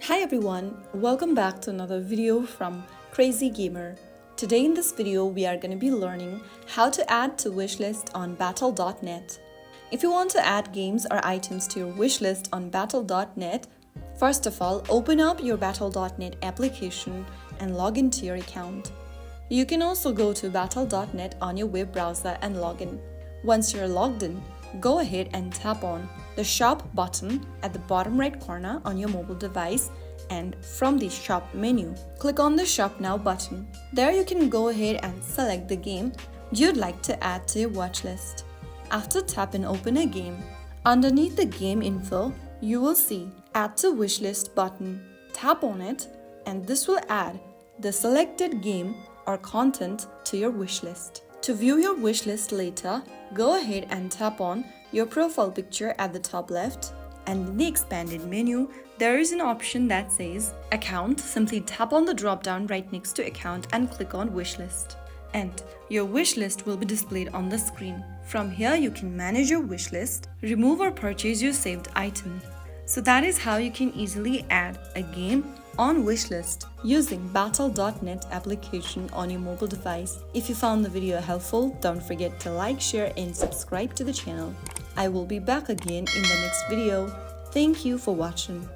Hi everyone, welcome back to another video from Crazy Gamer. Today in this video we are going to be learning how to add to wishlist on battle.net. If you want to add games or items to your wishlist on battle.net, first of all open up your battle.net application and log into your account. You can also go to battle.net on your web browser and log in. Once you're logged in, go ahead and tap on the shop button at the bottom right corner on your mobile device, and from the shop menu, click on the shop now button. There you can go ahead and select the game you'd like to add to your watch list. After tap and open a game, underneath the game info, you will see Add to Wishlist button. Tap on it and this will add the selected game or content to your wishlist. To view your wishlist later, go ahead and tap on your profile picture at the top left, and in the expanded menu, there is an option that says Account. Simply tap on the drop down right next to Account and click on Wishlist. And your wishlist will be displayed on the screen. From here, you can manage your wishlist, remove or purchase your saved item. So that is how you can easily add a game on wishlist using battle.net application on your mobile device. If you found the video helpful, don't forget to like, share and subscribe to the channel. I will be back again in the next video. Thank you for watching.